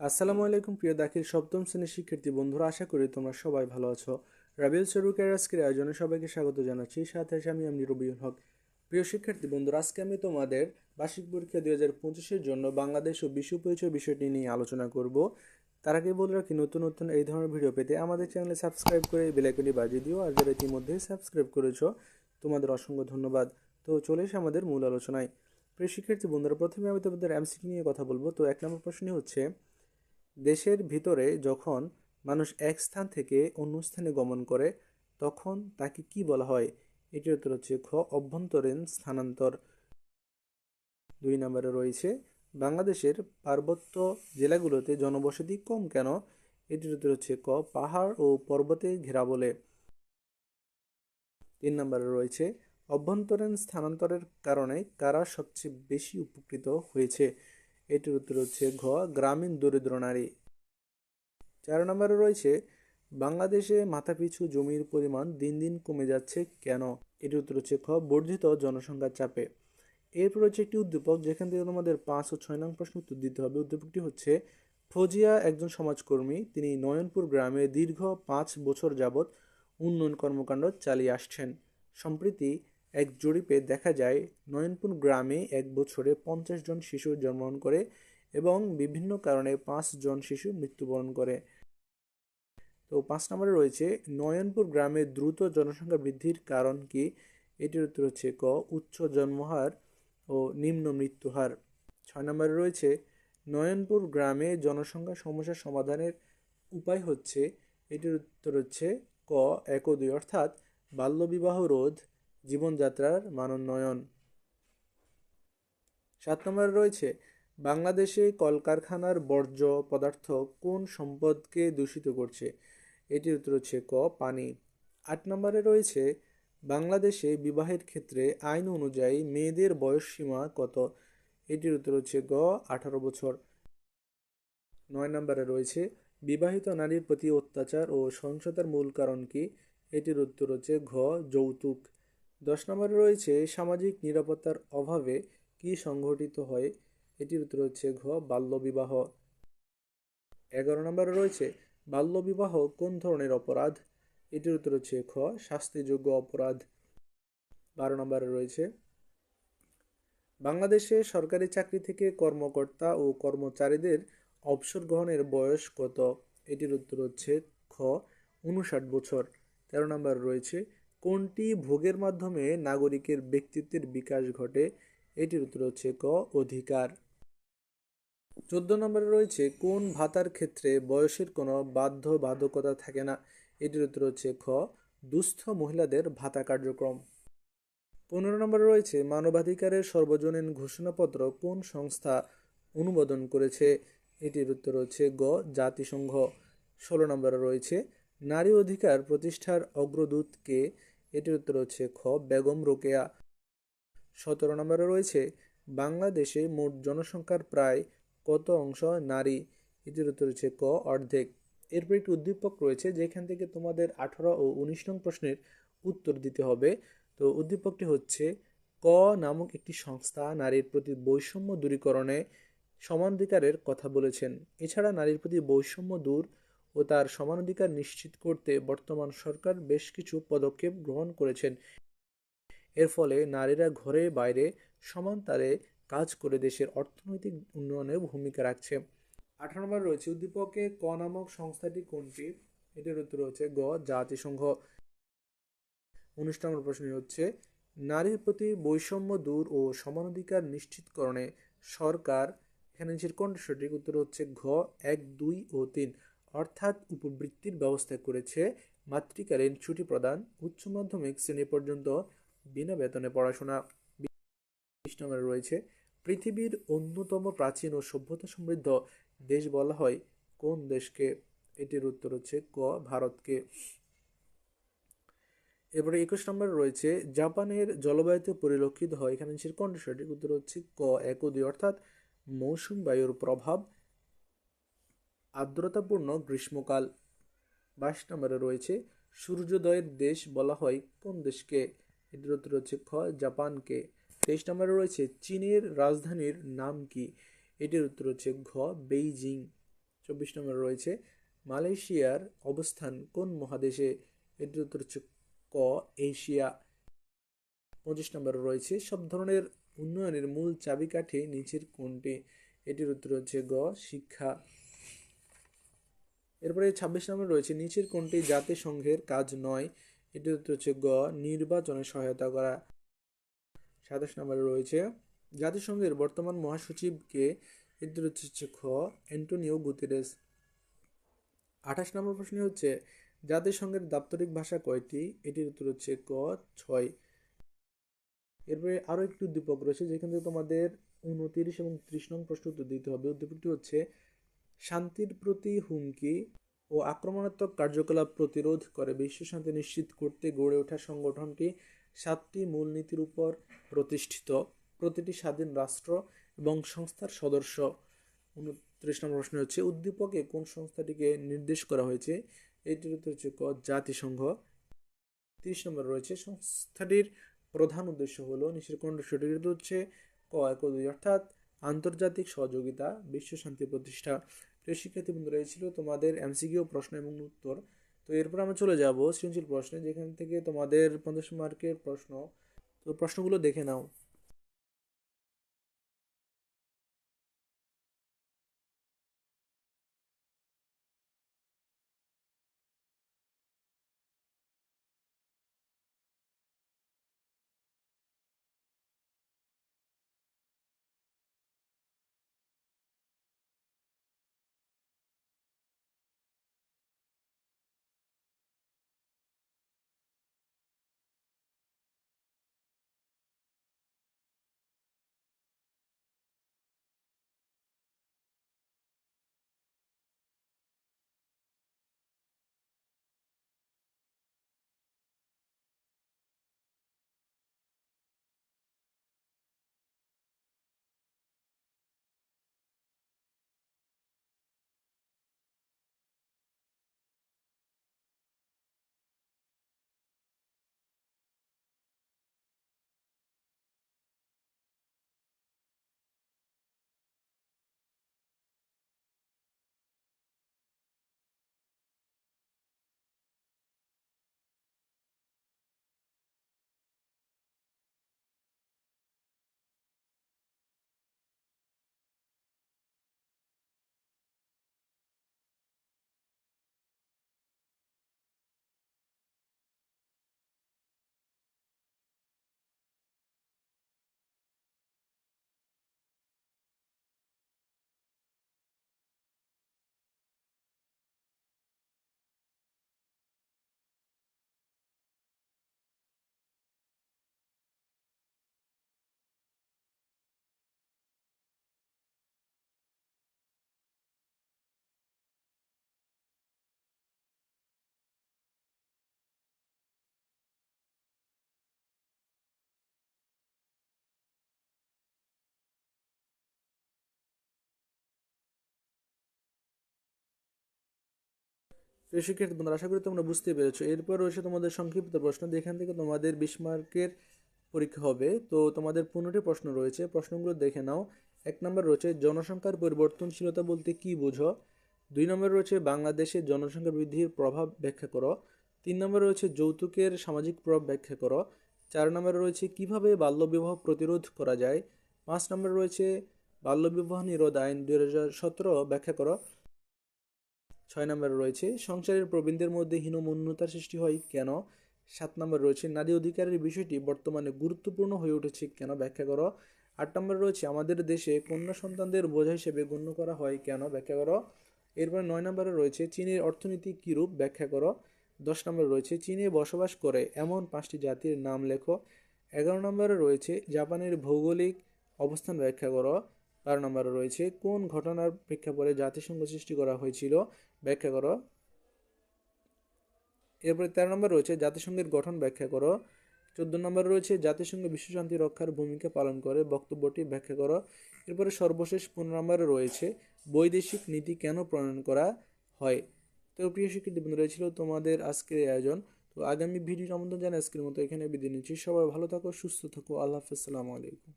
আসসালামু আলাইকুম প্রিয় দাখিল সপ্তম শ্রেণীর শিক্ষার্থী বন্ধুরা, আশা করি তোমরা সবাই ভালো আছো। রাবিউল সরুকের আজকের আয়োজনে সবাইকে স্বাগত জানাচ্ছি। সাথে আমি রবিউল হক। প্রিয় শিক্ষার্থী বন্ধুরা, আজকে আমি তোমাদের বার্ষিক পরীক্ষা 2025-এর জন্য বাংলাদেশ ও বিশ্ব পরিচয় বিষয়টি নিয়ে আলোচনা করব। তার আগে বলে রাখি, নতুন নতুন এই ধরনের ভিডিও পেতে আমাদের চ্যানেলে সাবস্ক্রাইব করে বেল আইকনটি বাজিয়ে দিও। আর যারা ইতিমধ্যে সাবস্ক্রাইব করেছো তোমাদের অসংখ্য ধন্যবাদ। তো চলে এসে আমাদের মূল আলোচনায়। প্রিয় শিক্ষার্থী বন্ধুরা, প্রথমে আমি তোমাদের এমসিকিউ নিয়ে কথা বলবো। তো 1 নম্বর প্রশ্নই হচ্ছে, দেশের ভিতরে যখন মানুষ এক স্থান থেকে অন্য স্থানে গমন করে তখন তাকে কি বলা হয়? এটির উত্তর হচ্ছে খ, অভ্যন্তরীণ স্থানান্তর। 2 নম্বরে রয়েছে, বাংলাদেশের পার্বত্য জেলাগুলোতে জনবসতি কম কেন? এটির উত্তর হচ্ছে ক, পাহাড় ও পর্বতে ঘেরা বলে। 3 নম্বরে রয়েছে, অভ্যন্তরীণ স্থানান্তরের কারণে কারা সবচেয়ে বেশি উপকৃত হয়েছে? এটির উত্তর হচ্ছে ঘ, গ্রামীণ দরিদ্র নারী। 4 নম্বরে রয়েছে, বাংলাদেশে মাথাপিছু জমির পরিমাণ দিন দিন কমে যাচ্ছে কেন? এটির উত্তর হচ্ছে খ, বর্ধিত জনসংখ্যার চাপে। এরপর রয়েছে একটি উদ্দীপক, যেখান থেকে তোমাদের 5 ও 6 নং প্রশ্ন উত্তর দিতে হবে। উদ্দীপকটি হচ্ছে, ফজিয়া একজন সমাজকর্মী, তিনি নয়নপুর গ্রামে দীর্ঘ 5 বছর যাবৎ উন্নয়ন কর্মকাণ্ড চালিয়ে আসছেন। সম্প্রতি এক জরিপে দেখা যায়, নয়নপুর গ্রামে এক বছরে 50 জন শিশু জন্মগ্রহণ করে এবং বিভিন্ন কারণে 5 জন শিশু মৃত্যুবরণ করে। তো 5 নম্বরে রয়েছে, নয়নপুর গ্রামে দ্রুত জনসংখ্যা বৃদ্ধির কারণ কি? এটির উত্তর হচ্ছে ক, উচ্চ জন্মহার ও নিম্ন মৃত্যুহার। 6 নম্বরে রয়েছে, নয়নপুর গ্রামে জনসংখ্যা সমস্যা সমাধানের উপায় হচ্ছে। এটির উত্তর হচ্ছে ক, 1 ও 2, অর্থাৎ বাল্যবিবাহ রোধ, জীবনযাত্রার মানোন্নয়ন। 7 নম্বরে রয়েছে, বাংলাদেশে কলকারখানার বর্জ্য পদার্থ কোন সম্পদকে দূষিত করছে? এটির উত্তর হচ্ছে ক, পানি। 8 নম্বরে রয়েছে, বাংলাদেশে বিবাহের ক্ষেত্রে আইন অনুযায়ী মেয়েদের বয়স সীমা কত? এটির উত্তর হচ্ছে গ, 18 বছর। 9 নম্বরে রয়েছে, বিবাহিত নারীর প্রতি অত্যাচার ও সহিংসতার মূল কারণ কি? এটির উত্তর হচ্ছে ঘ, যৌতুক। 10 নম্বরে রয়েছে, সামাজিক নিরাপত্তার অভাবে কি সংঘটিত হয়? এটির উত্তর হচ্ছে ঘ, বাল্যবিবাহ। 11 নম্বরে রয়েছে, বাল্যবিবাহ কোন ধরনের অপরাধ? এটির উত্তর হচ্ছে খ, শাস্তিযোগ্য অপরাধ। 12 নম্বরে রয়েছে, বাংলাদেশে সরকারি চাকরি থেকে কর্মকর্তা ও কর্মচারীদের অবসর গ্রহণের বয়স কত? এটির উত্তর হচ্ছে খ, 59 বছর। 13 নম্বরে রয়েছে, কোনটি ভোগের মাধ্যমে নাগরিকের ব্যক্তিত্বের বিকাশ ঘটে? এটির উত্তর হচ্ছে ক, অধিকার। 14 নম্বরে রয়েছে, কোন ভাতার ক্ষেত্রে বয়সের কোনো বাধ্যবাধকতা থাকে না? এটির উত্তর হচ্ছে খ, দুস্থ মহিলাদের ভাতা কার্যক্রম। 15 নম্বরে রয়েছে, মানবাধিকারের সর্বজনীন ঘোষণাপত্র কোন সংস্থা অনুমোদন করেছে? এটির উত্তর হচ্ছে গ, জাতিসংঘ। 16 নম্বরে রয়েছে, নারী অধিকার প্রতিষ্ঠার অগ্রদূত কে? এটির উত্তর হচ্ছে খ, বেগম রোকেয়া। 17 নম্বরে রয়েছে, বাংলাদেশে মোট জনসংখ্যার প্রায় কত অংশ নারী? এটির উত্তর হচ্ছে ক, অর্ধেক। এরপর একটি উদ্দীপক রয়েছে, যেখান থেকে তোমাদের 18 ও 19 নং প্রশ্নের উত্তর দিতে হবে। তো উদ্দীপকটি হচ্ছে, ক নামক একটি সংস্থা নারীর প্রতি বৈষম্য দূরীকরণে সমানাধিকারের কথা বলেছেন। এছাড়া নারীর প্রতি বৈষম্য দূর ও তার সমানাধিকার নিশ্চিত করতে বর্তমান সরকার বেশ কিছু পদক্ষেপ গ্রহণ করেছেন। এর ফলে নারীরা ঘরে বাইরে সমান তালে কাজ করে দেশের অর্থনৈতিক উন্নয়নে ভূমিকা রাখছে। 18 নম্বর রয়েছে, উদ্দীপকে ক নামক সংস্থাটি কোনটি? এটির উত্তর হচ্ছে গ, জাতিসংঘ। 19 নম্বর প্রশ্ন হচ্ছে, নারীর প্রতি বৈষম্য দূর ও সমানাধিকার নিশ্চিতকরণে সরকার, এখানে নিচের কোনটি সঠিক? উত্তর হচ্ছে ঘ, 1, 2 ও 3, অর্থাৎ উপবৃত্তির ব্যবস্থা করেছে, মাতৃকালীন ছুটি প্রদান, উচ্চ মাধ্যমিক শ্রেণী পর্যন্ত বিনা বেতনে পড়াশোনা। 20 নম্বরে রয়েছে, পৃথিবীর অন্যতম প্রাচীন ও সভ্যতা সমৃদ্ধ দেশ বলা হয় কোন দেশকে? এটির উত্তর হচ্ছে ক, ভারতকে। এবারে 21 নম্বরে রয়েছে, জাপানের জলবায়ুতে পরিলক্ষিত হয়, এখানে নিচের কোনটি সঠিক? উত্তর হচ্ছে ক, 1 ও 2, অর্থাৎ মৌসুমী বায়ুর প্রভাব, আর্দ্রতাপূর্ণ গ্রীষ্মকাল। 22 নম্বরে রয়েছে, সূর্যোদয়ের দেশ বলা হয় কোন দেশকে? এটির উত্তর হচ্ছে খ, জাপানকে। 23 নম্বরে রয়েছে, চীনের রাজধানীর নাম কি? এটির উত্তর হচ্ছে ঘ, বেইজিং। 24 নম্বরে রয়েছে মালয়েশিয়ার অবস্থান কোন মহাদেশে? এটির উত্তর হচ্ছে ক, এশিয়া। 25 নম্বরে রয়েছে সব ধরনের উন্নয়নের মূল চাবিকাঠি নিচের কোনটি? এটির উত্তর হচ্ছে গ, শিক্ষা। এরপরে 26 নম্বরে রয়েছে নিচের কোনটি জাতিসংঘের কাজ নয়? এটির উত্তর হচ্ছে গ, নির্বাচনে সহায়তা করা। 27 নম্বরে রয়েছে জাতিসংঘের বর্তমান মহাসচিব কে? এটির উত্তর হচ্ছে খ, অ্যান্টোনিও গুতেরেস। 28 নম্বর প্রশ্ন হচ্ছে জাতিসংঘের দাপ্তরিক ভাষা কয়টি? এটির উত্তর হচ্ছে ক, 6। এরপরে আরো একটি উদ্দীপক রয়েছে যেখান থেকে তোমাদের 29 এবং 30 নং প্রশ্ন উত্তর দিতে হবে। উদ্দীপকটি হচ্ছে শান্তির প্রতি হুমকি ও আক্রমণাত্মক কার্যকলাপ প্রতিরোধ করে বিশ্ব শান্তি নিশ্চিত করতে গড়ে ওঠা সংগঠনটি 7টি মূলনীতির উপর প্রতিষ্ঠিত। প্রতিটি স্বাধীন রাষ্ট্র এবং সংস্থার সদস্য। 29 নম্বর প্রশ্ন হচ্ছে উদ্দীপকে কোন সংস্থাটিকে নির্দেশ করা হয়েছে? এটির উত্তর হচ্ছে ক, জাতিসংঘ। 30 নম্বর রয়েছে সংস্থাটির প্রধান উদ্দেশ্য হলো নিচের কোনটি সঠিক? এটি হচ্ছে ক, 1 অর্থাৎ আন্তর্জাতিক সহযোগিতা, বিশ্ব শান্তি প্রতিষ্ঠা। প্রিয় শিক্ষার্থী বন্ধুরা, এই ছিল তোমাদের এমসিকিউ প্রশ্ন এবং উত্তর। তো এরপর আমরা চলে যাব সৃজনশীল প্রশ্নে, যেখান থেকে তোমাদের 50 মার্কের প্রশ্ন। তো প্রশ্নগুলো দেখে নাও। প্রিয় শিক্ষার্থী বন্ধুরা, আশা করি তোমরা বুঝতে পেরেছো। এরপর রয়েছে তোমাদের সংক্ষিপ্ত প্রশ্ন, যেখান থেকে তোমাদের 20 মার্কের পরীক্ষা হবে। তো তোমাদের 15টি প্রশ্ন রয়েছে, প্রশ্নগুলো দেখে নাও। 1 নম্বর রয়েছে জনসংখ্যার পরিবর্তনশীলতা বলতে কি বোঝো? 2 নম্বর রয়েছে বাংলাদেশে জনসংখ্যা বৃদ্ধির প্রভাব ব্যাখ্যা করো। 3 নম্বর রয়েছে যৌতুকের সামাজিক প্রভাব ব্যাখ্যা করো। 4 নম্বরে রয়েছে কিভাবে বাল্যবিবাহ প্রতিরোধ করা যায়। 5 নম্বরে রয়েছে বাল্যবিবাহ নিরোধ আইন 2017 ব্যাখ্যা করো। 6 নম্বরে রয়েছে সংসারের প্রবীণদের মধ্যে হীনমন্যতার সৃষ্টি হয় কেন। 7 নম্বর রয়েছে নারী অধিকারের বিষয়টি বর্তমানে গুরুত্বপূর্ণ হয়ে উঠেছে কেন, ব্যাখ্যা করো। 8 নম্বরে রয়েছে আমাদের দেশে কন্যা সন্তানদের বোঝা হিসেবে গণ্য করা হয় কেন, ব্যাখ্যা করো। এরপর 9 নম্বরে রয়েছে চীনের অর্থনীতি কিরূপ, ব্যাখ্যা করো। 10 নম্বরে রয়েছে চীনে বসবাস করে এমন 5টি জাতির নাম লেখো। 11 নম্বরে রয়েছে জাপানের ভৌগোলিক অবস্থান ব্যাখ্যা করো। 12 নম্বরে রয়েছে কোন ঘটনার প্রেক্ষাপটে জাতিসংঘ সৃষ্টি করা হয়েছিল, ব্যাখ্যা করো। এরপরে 13 নম্বর রয়েছে জাতিসংঘের গঠন ব্যাখ্যা করো। 14 নম্বরে রয়েছে জাতিসংঘ বিশ্বশান্তি রক্ষার ভূমিকা পালন করে, বক্তব্যটি ব্যাখ্যা করো। এরপরে সর্বশেষ 15 নম্বরে রয়েছে বৈদেশিক নীতি কেন প্রণয়ন করা হয়। তো প্রিয় শিক্ষার্থী বন্ধুরা, ছিল তোমাদের আজকের আয়োজন। তো আগামী ভিডিও আমন্ত্রণ জানাই আজকের মতো এখানে বিদায় নিচ্ছি। সবাই ভালো থাকো, সুস্থ থাকো। আল্লাহ হাফেজ, আসসালামু আলাইকুম।